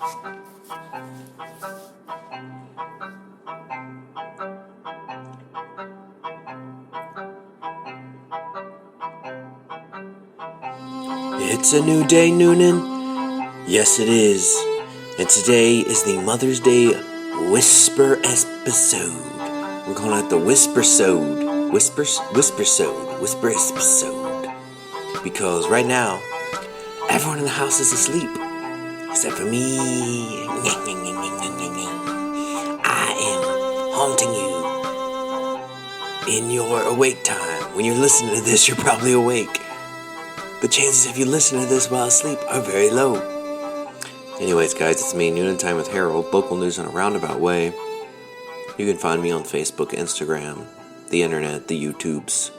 It's a new day, Newnan. Yes, it is. And today is the Mother's Day Whisper-sode. We're calling it the Whisper-sode. Whisper-sode. Because right now, everyone in the house is asleep. Except for me. I am haunting you in your awake time. When you're listening to this, you're probably awake. The chances of you listening to this while asleep are very low. Anyways, guys, it's me, Newnan Time with Harold, local news in a roundabout way. You can find me on Facebook, Instagram, the internet, the YouTubes,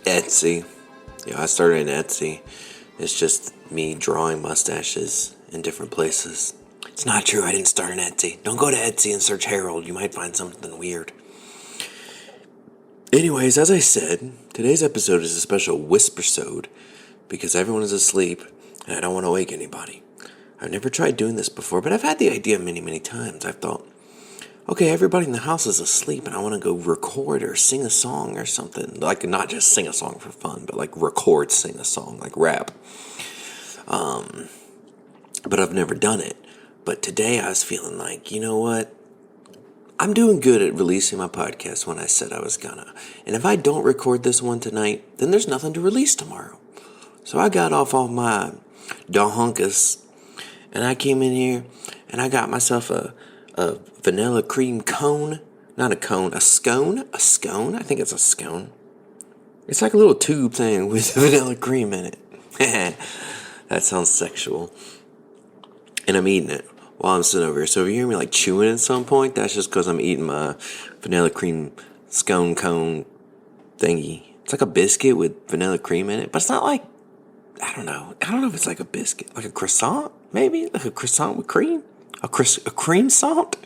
Etsy. Yeah, I started in Etsy. It's just me drawing mustaches in different places. It's not true, I didn't start in Etsy. Don't go to Etsy and search Harold, you might find something weird. Anyways, as I said, today's episode is a special Whisper-sode because everyone is asleep and I don't want to wake anybody. I've never tried doing this before, but I've had the idea many times. I've thought, okay, everybody in the house is asleep and I want to go record or sing a song or something. Like, not just sing a song for fun, but like record, sing a song, like rap. But I've never done it. But today I was feeling like, you know what? I'm doing good at releasing my podcast when I said I was gonna. And if I don't record this one tonight, then there's nothing to release tomorrow. So I got off all my donhunkus, and I came in here, and I got myself a vanilla cream cone. Not a cone, a scone? A scone? I think it's a scone. It's like a little tube thing with vanilla cream in it. That sounds sexual. And I'm eating it while I'm sitting over here. So if you hear me like chewing at some point, that's just because I'm eating my vanilla cream scone cone thingy. It's like a biscuit with vanilla cream in it, but it's not like, I don't know if it's like a biscuit, like a croissant, maybe like a croissant with cream, a cream sant.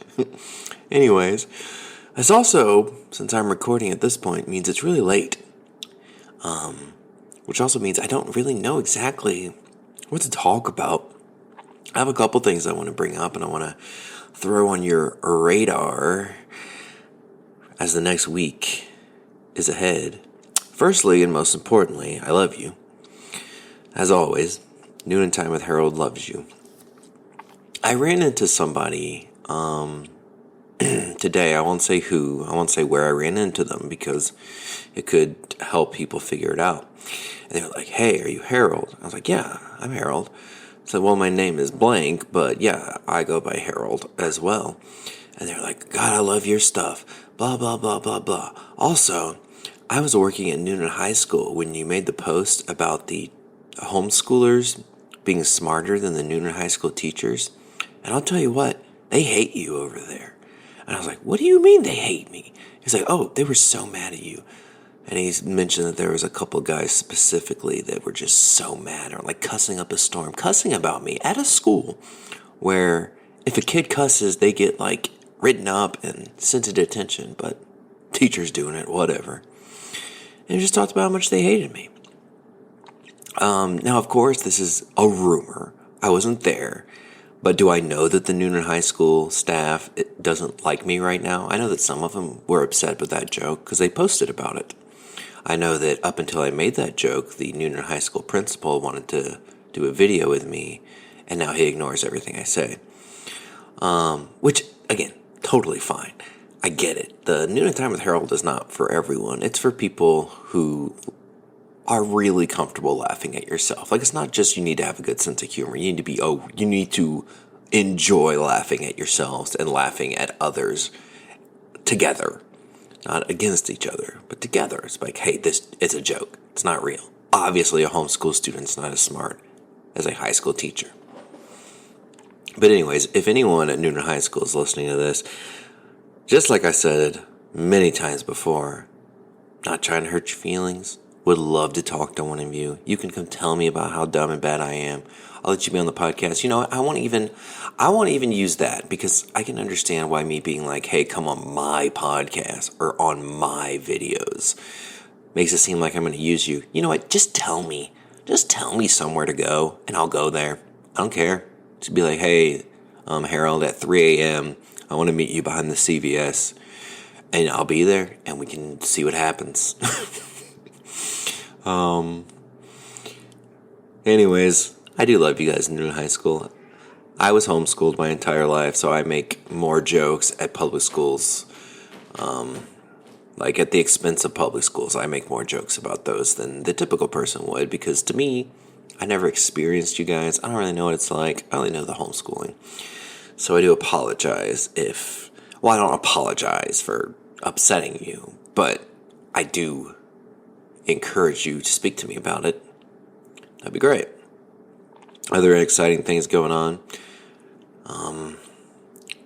Anyways, it's also, since I'm recording at this point, means it's really late, which also means I don't really know exactly what to talk about. I have a couple things I want to bring up and I want to throw on your radar as the next week is ahead. Firstly, and most importantly, I love you. As always, Newnan Time with Harold loves you. I ran into somebody today. I won't say who. I won't say where I ran into them because it could help people figure it out. And they were like, hey, are you Harold? I was like, yeah, I'm Harold. So, well, my name is blank, but yeah, I go by Harold as well. And they're like, God, I love your stuff. Blah, blah, blah, blah, blah. Also, I was working at Newnan High School when you made the post about the homeschoolers being smarter than the Newnan High School teachers. And I'll tell you what, they hate you over there. And I was like, what do you mean they hate me? He's like, oh, they were so mad at you. And he mentioned that there was a couple guys specifically that were just so mad or like cussing up a storm, cussing about me at a school where if a kid cusses, they get like written up and sent to detention, but teachers doing it, whatever. And he just talked about how much they hated me. Now, of course, this is a rumor. I wasn't there. But do I know that the Newnan High School staff doesn't like me right now? I know that some of them were upset with that joke because they posted about it. I know that up until I made that joke, the Newnan High School principal wanted to do a video with me, and now he ignores everything I say. Which, again, totally fine. I get it. The Newnan Time with Harold is not for everyone. It's for people who are really comfortable laughing at yourself. Like, it's not just you need to have a good sense of humor. You need to enjoy laughing at yourselves and laughing at others together. Not against each other, but together. It's like, hey, it's a joke. It's not real. Obviously, a homeschool student's not as smart as a high school teacher. But anyways, if anyone at Newnan High School is listening to this, just like I said many times before, not trying to hurt your feelings, would love to talk to one of you. You can come tell me about how dumb and bad I am. I'll let you be on the podcast. You know, I won't even use that because I can understand why me being like, hey, come on my podcast or on my videos makes it seem like I'm going to use you. You know what? Just tell me somewhere to go and I'll go there. I don't care. Just be like, hey, Harold, at 3 a.m., I want to meet you behind the CVS. And I'll be there, and we can see what happens. Anyways, I do love you guys in Newnan High School. I was homeschooled my entire life, so I make more jokes at public schools. Like at the expense of public schools, I make more jokes about those than the typical person would, because to me, I never experienced you guys. I don't really know what it's like. I only know the homeschooling. So I do apologize I don't apologize for upsetting you, but I do encourage you to speak to me about it. That'd be great. Other exciting things going on.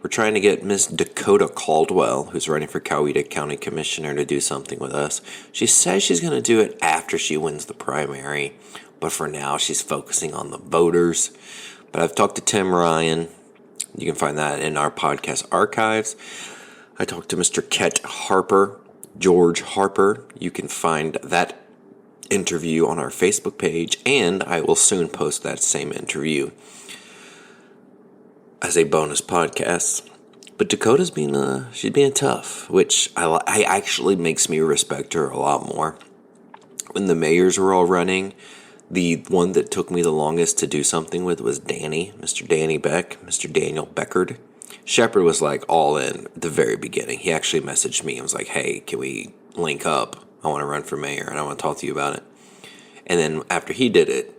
We're trying to get Miss Dakota Caldwell, who's running for Coweta County Commissioner, to do something with us. She says she's going to do it after she wins the primary, but for now she's focusing on the voters. But I've talked to Tim Ryan. You can find that in our podcast archives. I talked to Mr. George Harper. You can find that interview on our Facebook page, and I will soon post that same interview as a bonus podcast. But Dakota's she's being tough, which I actually makes me respect her a lot more. When the mayors were all running, the one that took me the longest to do something with was Mr. Danny Beck, Mr. Daniel Beckard. Shepard was like all in at the very beginning. He actually messaged me and was like, hey, can we link up? I want to run for mayor and I want to talk to you about it. And then after he did it,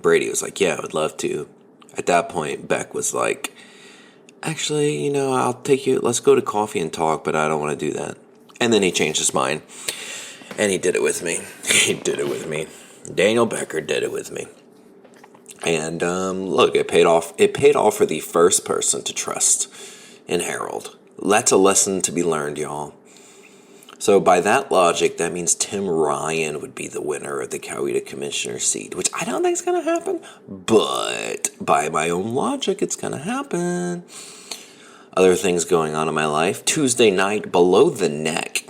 Brady was like, yeah, I would love to. At that point, Beck was like, actually, I'll take you, let's go to coffee and talk, but I don't want to do that. And then he changed his mind, and he did it with me. Daniel Becker did it with me. And look, it paid off. It paid off for the first person to trust in Harold. That's a lesson to be learned, y'all. So by that logic, that means Tim Ryan would be the winner of the Coweta Commissioner seat, which I don't think is going to happen, but by my own logic, it's going to happen. Other things going on in my life. Tuesday night, Below the Neck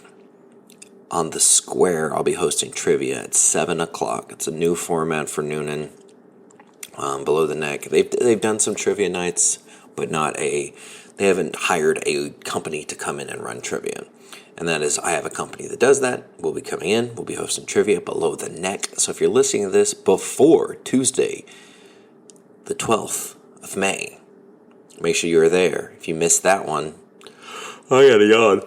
on the Square, I'll be hosting trivia at 7 o'clock. It's a new format for Newnan. Below the Neck. They've done some trivia nights, but they haven't hired a company to come in and run trivia. And that is, I have a company that does that. We'll be coming in. We'll be hosting trivia Below the Neck. So if you're listening to this before Tuesday, the 12th of May, make sure you're there. If you missed that one, I got a yawn.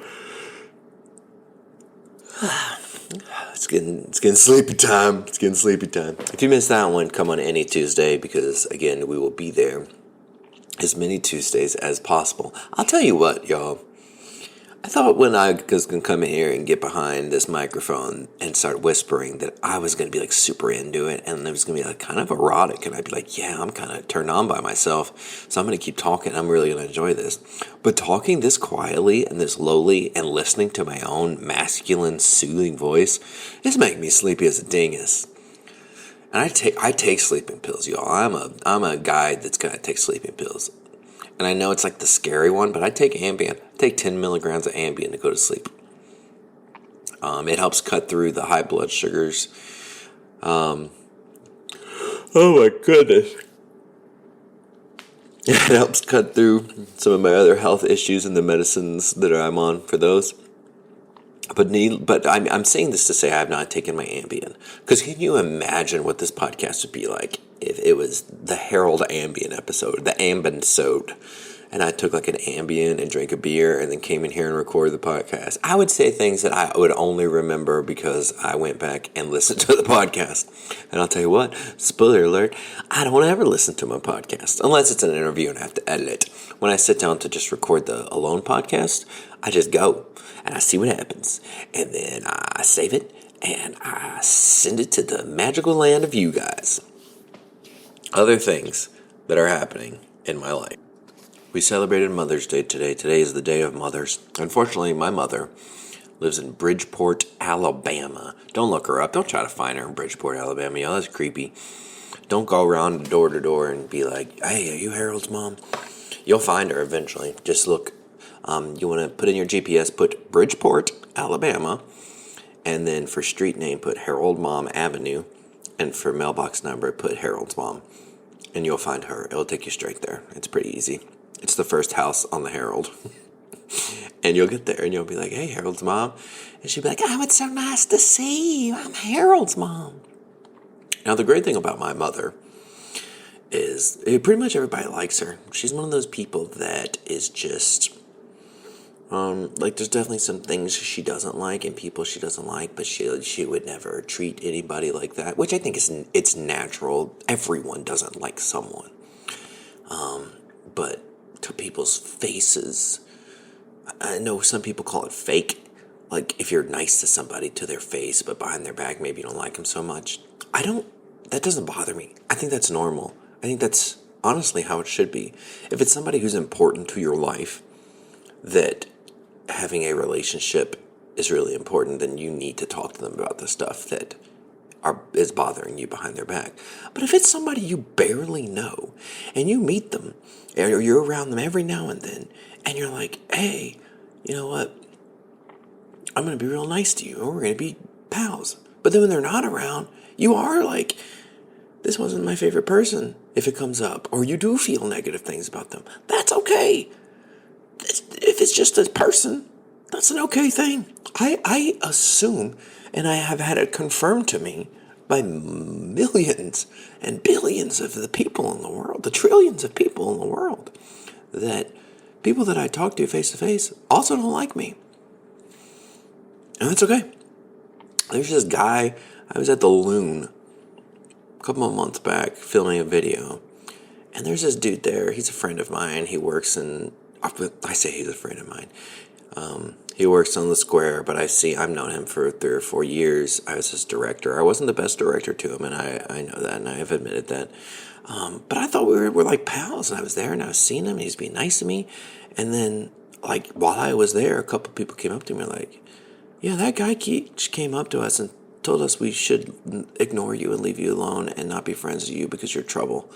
It's getting sleepy time. If you missed that one, come on any Tuesday, because again, we will be there as many Tuesdays as possible. I'll tell you what, y'all. I thought when I was going to come in here and get behind this microphone and start whispering that I was going to be like super into it, and it was going to be like kind of erotic, and I'd be like, yeah, I'm kind of turned on by myself, so I'm going to keep talking. I'm really going to enjoy this. But talking this quietly and this lowly and listening to my own masculine, soothing voice is making me sleepy as a dingus. And I take sleeping pills, y'all. I'm a guy that's going to take sleeping pills. And I know it's like the scary one, but I take Ambien. I take 10 milligrams of Ambien to go to sleep. It helps cut through the high blood sugars. Oh my goodness. It helps cut through some of my other health issues and the medicines that I'm on for those. But I'm saying this to say I have not taken my Ambien. Because can you imagine what this podcast would be like if it was the Harold Ambien episode, the Ambien-sode, and I took like an Ambien and drank a beer and then came in here and recorded the podcast? I would say things that I would only remember because I went back and listened to the podcast. And I'll tell you what, spoiler alert, I don't ever listen to my podcast unless it's an interview and I have to edit it. When I sit down to just record the alone podcast, I just go and I see what happens. And then I save it and I send it to the magical land of you guys. Other things that are happening in my life. We celebrated Mother's Day today. Today is the day of mothers. Unfortunately, my mother lives in Bridgeport, Alabama. Don't look her up. Don't try to find her in Bridgeport, Alabama. Y'all, that's creepy. Don't go around door to door and be like, hey, are you Harold's mom? You'll find her eventually. Just look. You want to put in your GPS, put Bridgeport, Alabama, and then for street name, put Harold Mom Avenue, and for mailbox number, put Harold's mom. and you'll find her. It'll take you straight there. It's pretty easy. It's the first house on the Herald. And you'll get there and you'll be like, hey, Harold's mom. And she'll be like, oh, it's so nice to see you. I'm Harold's mom. Now, the great thing about my mother is pretty much everybody likes her. She's one of those people that is just, like, there's definitely some things she doesn't like and people she doesn't like, but she would never treat anybody like that, which I think it's natural. Everyone doesn't like someone. But to people's faces, I know some people call it fake. Like, if you're nice to somebody to their face, but behind their back, maybe you don't like them so much. That doesn't bother me. I think that's normal. I think that's honestly how it should be. If it's somebody who's important to your life, that having a relationship is really important, then you need to talk to them about the stuff that is bothering you behind their back. But if it's somebody you barely know, and you meet them, or you're around them every now and then, and you're like, hey, you know what? I'm going to be real nice to you, and we're going to be pals. But then when they're not around, you are like, this wasn't my favorite person, if it comes up. Or you do feel negative things about them. That's okay. If it's just a person, that's an okay thing. I assume, and I have had it confirmed to me by millions and billions of the people in the world, the trillions of people in the world, that people that I talk to face also don't like me. And that's okay. There's this guy, I was at the Loon a couple of months back filming a video, and there's this dude there. He's a friend of mine. He works I say he's a friend of mine. He works on the square, but I've known him for 3 or 4 years. I was his director. I wasn't the best director to him, and I know that, and I have admitted that. But I thought we were like pals, and I was there, and I was seeing him, and he was being nice to me. And then, like, while I was there, a couple people came up to me like, yeah, that guy came up to us and told us we should ignore you and leave you alone and not be friends with you because you're trouble.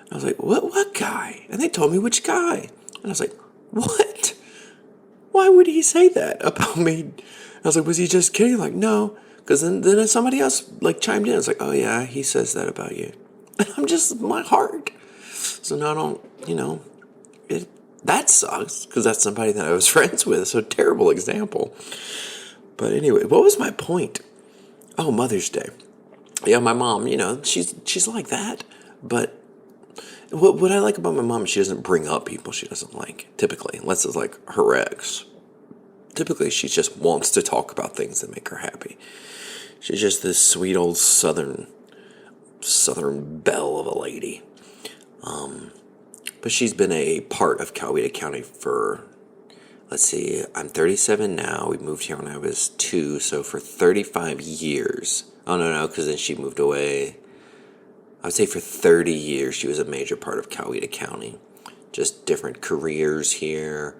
And I was like, what guy? And they told me which guy. And I was like, what? Why would he say that about me? I was like, was he just kidding? Like, no. Because then somebody else like chimed in. It's like, oh yeah, he says that about you. And I'm just, my heart. So now I don't, that sucks because that's somebody that I was friends with. So terrible example. But anyway, what was my point? Oh, Mother's Day. Yeah, my mom, she's like that. But what I like about my mom, she doesn't bring up people she doesn't like, typically, unless it's like her ex. Typically, she just wants to talk about things that make her happy. She's just this sweet old southern belle of a lady. But she's been a part of Coweta County for, let's see, I'm 37 now. We moved here when I was 2, so for 35 years. Oh, no, because then she moved away. I would say for 30 years she was a major part of Coweta County. Just different careers here,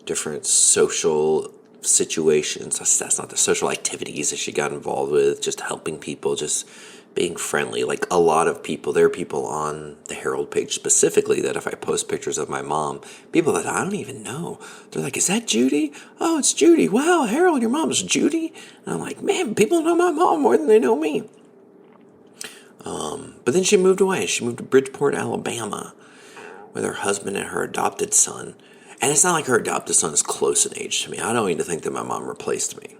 different social situations. That's not the social activities that she got involved with, just helping people, just being friendly. Like a lot of people, there are people on the Herald page specifically that if I post pictures of my mom, people that I don't even know, they're like, is that Judy? Oh, it's Judy. Wow, Harold, your mom's Judy? And I'm like, man, people know my mom more than they know me. But then she moved away. She moved to Bridgeport, Alabama, with her husband and her adopted son. And it's not like her adopted son is close in age to me. I don't even think that my mom replaced me.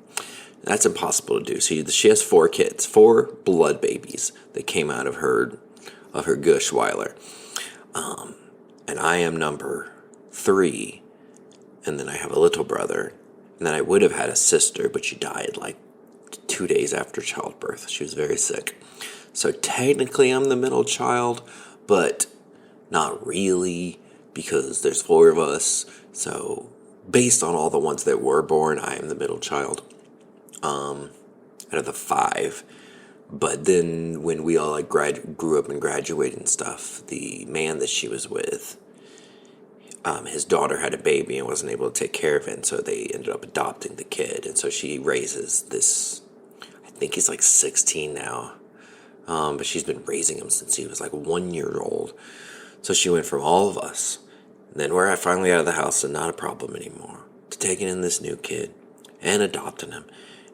That's impossible to do. She has 4 kids, 4 blood babies that came out of her Gushweiler. And I am number 3. And then I have a little brother. And then I would have had a sister, but she died like 2 days after childbirth. She was very sick. So technically I'm the middle child, but not really, because there's 4 of us. So based on all the ones that were born, I am the middle child out of the 5. But then when we all like grew up and graduated and stuff, the man that she was with, his daughter had a baby and wasn't able to take care of it, and so they ended up adopting the kid. And so she raises this, I think he's like 16 now. But she's been raising him since he was like 1 year old. So she went from all of us, and then we're finally out of the house and not a problem anymore, to taking in this new kid and adopting him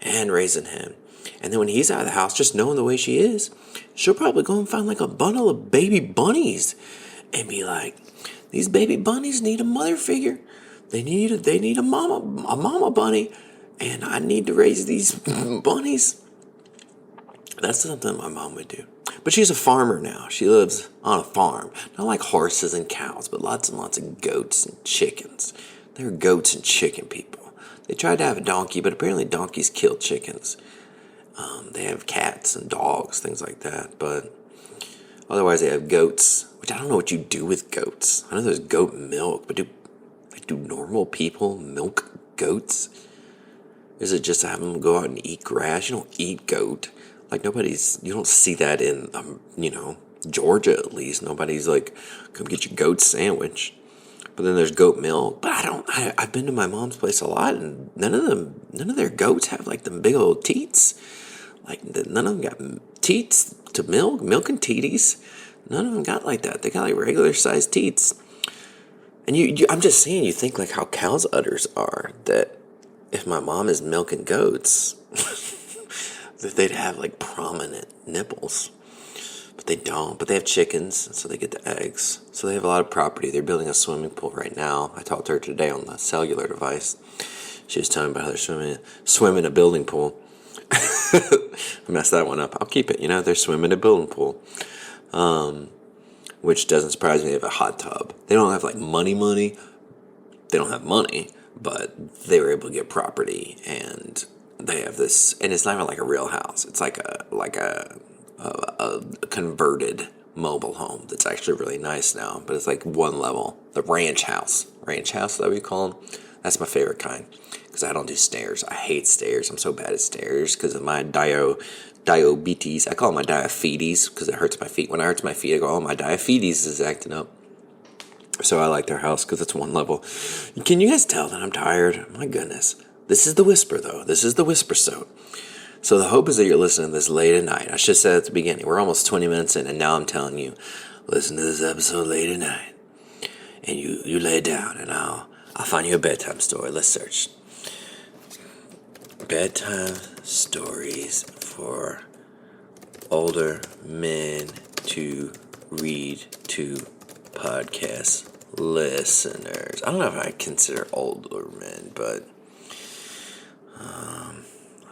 and raising him. And then when he's out of the house, just knowing the way she is, she'll probably go and find like a bundle of baby bunnies and be like, these baby bunnies need a mother figure. They need a mama bunny, and I need to raise these bunnies. That's something my mom would do. But she's a farmer now. She lives on a farm. Not like horses and cows, but lots and lots of goats and chickens. They're goats and chicken people. They tried to have a donkey, but apparently donkeys kill chickens. They have cats and dogs, things like that. But otherwise they have goats, which I don't know what you do with goats. I know there's goat milk, but do normal people milk goats? Is it just to have them go out and eat grass? You don't eat goat. Like you don't see that in, Georgia at least. Nobody's like, come get your goat sandwich. But then there's goat milk. But I've been to my mom's place a lot, and none of their goats have like them big old teats. Like none of them got teats to milk and teaties. None of them got like that. They got like regular sized teats. And I'm just saying, you think like how cows' udders are, that if my mom is milking goats, that they'd have like prominent nipples. But they don't. But they have chickens, so they get the eggs. So they have a lot of property. They're building a swimming pool right now. I talked to her today on the cellular device. She was telling me about how they're swimming a building pool. I messed that one up. I'll keep it. They're swimming a building pool. Which doesn't surprise me. They have a hot tub. They don't have like money. They don't have money, but they were able to get property, and they have this, and it's not even like a real house. It's like a converted mobile home that's actually really nice now, but it's like one level. The ranch house, is that what you call them? That's my favorite kind, because I don't do stairs. I hate stairs. I'm so bad at stairs because of my diabetes. I call it my diabetes because it hurts my feet. When it hurts my feet, I go, oh, my diabetes is acting up. So I like their house because it's one level. Can you guys tell that I'm tired? My goodness. This is the Whisper, though. This is the Whisper-sode. So the hope is that you're listening to this late at night. I should have said at the beginning, we're almost 20 minutes in, and now I'm telling you, listen to this episode late at night. And you lay down, and I'll find you a bedtime story. Let's search. Bedtime stories for older men to read to podcast listeners. I don't know if I consider older men, but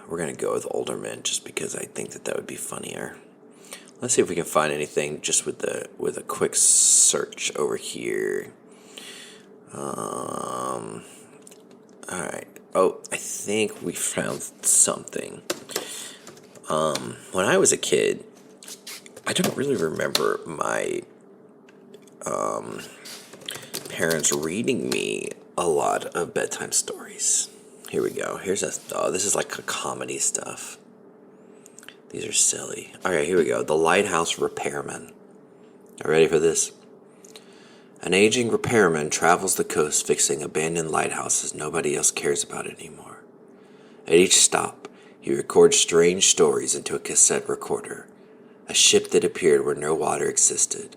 we're going to go with older men just because I think that would be funnier. Let's see if we can find anything just with a quick search over here. All right. Oh, I think we found something. When I was a kid, I don't really remember my parents reading me a lot of bedtime stories. Here we go. This is like a comedy stuff. These are silly. All right, here we go. The Lighthouse Repairman. Are you ready for this? An aging repairman travels the coast fixing abandoned lighthouses nobody else cares about anymore. At each stop, he records strange stories into a cassette recorder. A ship that appeared where no water existed.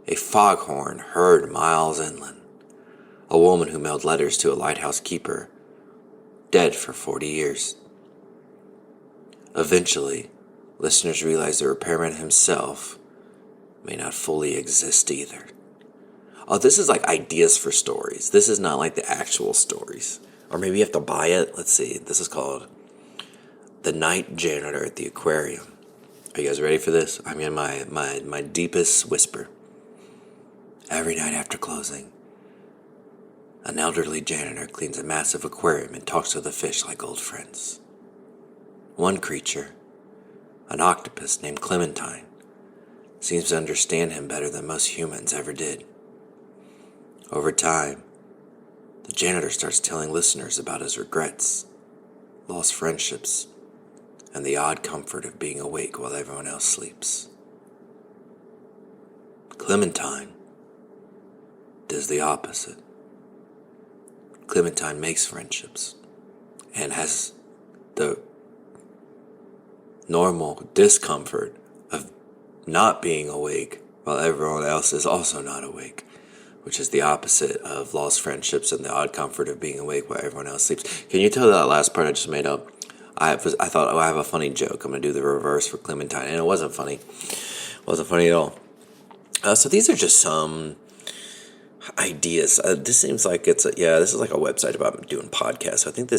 A foghorn heard miles inland. A woman who mailed letters to a lighthouse keeper. Dead for 40 years. Eventually, listeners realize the repairman himself may not fully exist either. Oh, this is like ideas for stories. This is not like the actual stories. Or maybe you have to buy it. Let's see. This is called The Night Janitor at the Aquarium. Are you guys ready for this? I'm in my deepest whisper. Every night after closing, an elderly janitor cleans a massive aquarium and talks to the fish like old friends. One creature, an octopus named Clementine, seems to understand him better than most humans ever did. Over time, the janitor starts telling listeners about his regrets, lost friendships, and the odd comfort of being awake while everyone else sleeps. Clementine does the opposite. Clementine makes friendships and has the normal discomfort of not being awake while everyone else is also not awake, which is the opposite of lost friendships and the odd comfort of being awake while everyone else sleeps. Can you tell that last part I just made up? I thought, oh, I have a funny joke. I'm gonna do the reverse for Clementine, and it wasn't funny. It wasn't funny at all. So these are just some ideas. This seems like this is like a website about doing podcasts. I think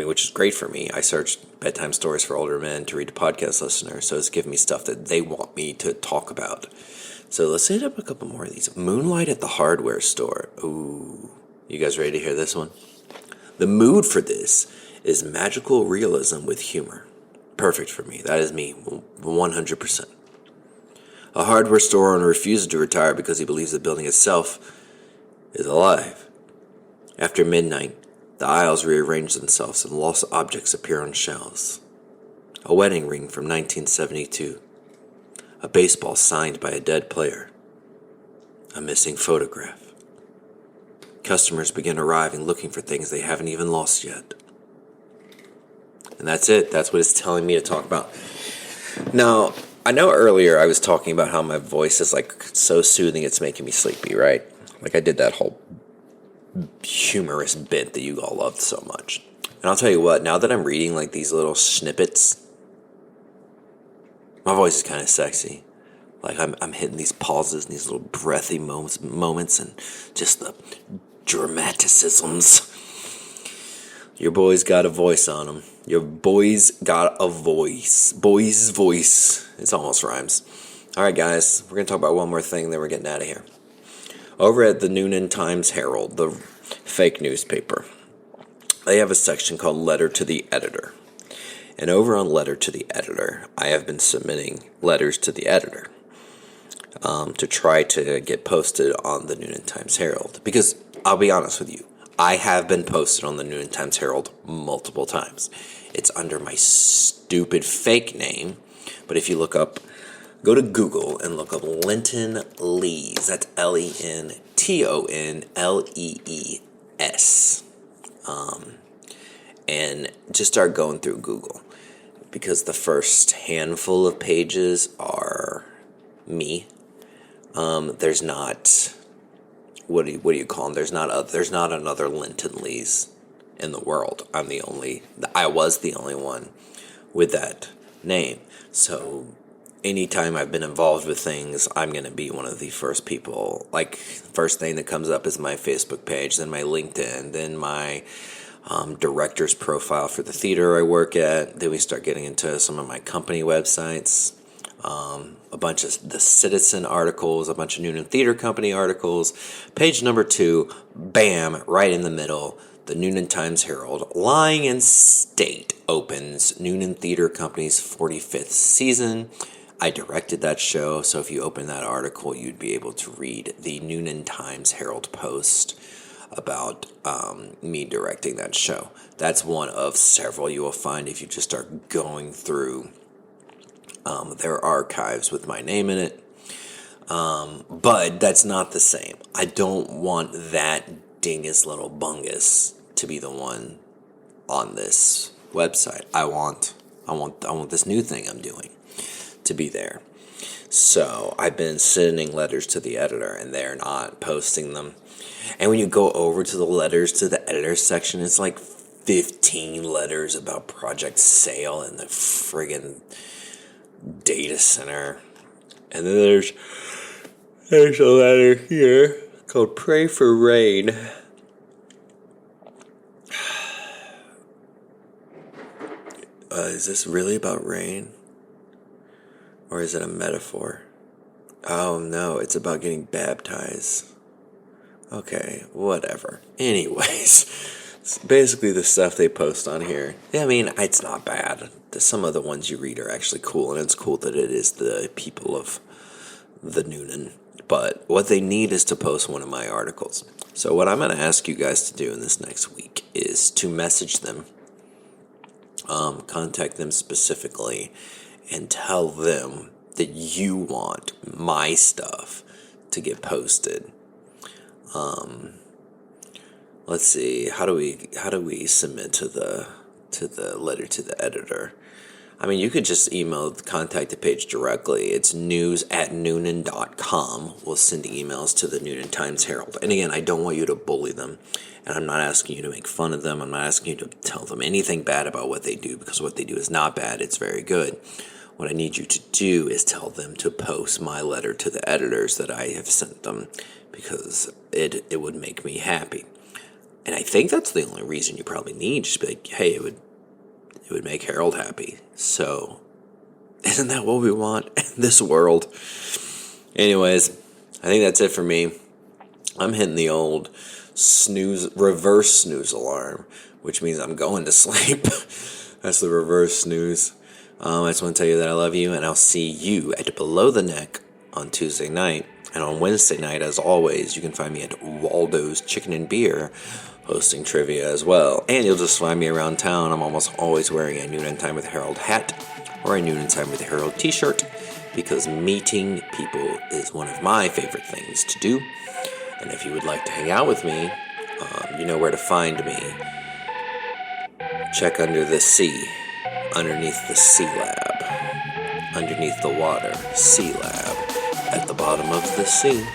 which is great for me. I searched bedtime stories for older men to read to podcast listeners, so it's giving me stuff that they want me to talk about. So let's hit up a couple more of these. Moonlight at the hardware store. Ooh, you guys ready to hear this one? The mood for this is magical realism with humor. Perfect for me. That is me, 100%. A hardware store owner refuses to retire because he believes the building itself is alive. After midnight, the aisles rearrange themselves and lost objects appear on shelves. A wedding ring from 1972. A baseball signed by a dead player. A missing photograph. Customers begin arriving looking for things they haven't even lost yet. And that's it. That's what it's telling me to talk about. Now, I know earlier I was talking about how my voice is like so soothing it's making me sleepy, right? Like I did that whole humorous bit that you all loved so much. And I'll tell you what, now that I'm reading like these little snippets, my voice is kind of sexy. Like I'm hitting these pauses and these little breathy moments and just the dramaticisms. Your boy's got a voice on him. Your boy's got a voice. Boy's voice. It almost rhymes. All right, guys. We're going to talk about one more thing, then we're getting out of here. Over at the Newnan Times Herald, the fake newspaper, they have a section called Letter to the Editor. And over on Letter to the Editor, I have been submitting letters to the editor to try to get posted on the Newnan Times Herald. Because I'll be honest with you, I have been posted on the Newnan Times Herald multiple times. It's under my stupid fake name, but if you go to Google and look up Linton Lees. That's LentonLees. And just start going through Google, because the first handful of pages are me. There's not, what do you call them? There's not another Linton Lees in the world. I was the only one with that name. So anytime I've been involved with things, I'm going to be one of the first people. Like, first thing that comes up is my Facebook page, then my LinkedIn, then my director's profile for the theater I work at. Then we start getting into some of my company websites, a bunch of the Citizen articles, a bunch of Newnan Theater Company articles. Page number 2, bam, right in the middle, the Newnan Times Herald. Lying in State opens Newnan Theater Company's 45th season. I directed that show, so if you open that article, you'd be able to read the Newnan Times Herald post about me directing that show. That's one of several you will find if you just start going through their archives with my name in it. But that's not the same. I don't want that dingus little bungus to be the one on this website. I want this new thing I'm doing to be there. So I've been sending letters to the editor, and they're not posting them. And when you go over to the letters to the editor section, it's like 15 letters about Project Sail and the friggin' data center. And then there's a letter here called Pray for Rain. Is this really about rain? Or is it a metaphor? Oh no, it's about getting baptized. Okay, whatever. Anyways, basically the stuff they post on here, I mean, it's not bad. Some of the ones you read are actually cool, and it's cool that it is the people of the Newnan. But what they need is to post one of my articles. So what I'm going to ask you guys to do in this next week is to message them, contact them specifically, and tell them that you want my stuff to get posted. Let's see. How do we submit to the letter to the editor? I mean, you could just email the contact page directly. It's news@newnan.com. We'll send emails to the Newnan Times Herald. And again, I don't want you to bully them. And I'm not asking you to make fun of them. I'm not asking you to tell them anything bad about what they do, because what they do is not bad. It's very good. What I need you to do is tell them to post my letter to the editors that I have sent them, because it would make me happy. And I think that's the only reason you probably need. Just be like, hey, it would make Harold happy. So, isn't that what we want in this world? Anyways, I think that's it for me. I'm hitting the old reverse snooze alarm, which means I'm going to sleep. That's the reverse snooze. I just want to tell you that I love you, and I'll see you at Below the Neck on Tuesday night. And on Wednesday night, as always, you can find me at Waldo's Chicken and Beer, hosting trivia as well. And you'll just find me around town. I'm almost always wearing a Newnan Time with Harold hat or a Newnan Time with Harold t-shirt, because meeting people is one of my favorite things to do. And if you would like to hang out with me, you know where to find me. Check under the sea, underneath the sea lab, underneath the water, sea lab, at the bottom of the sea.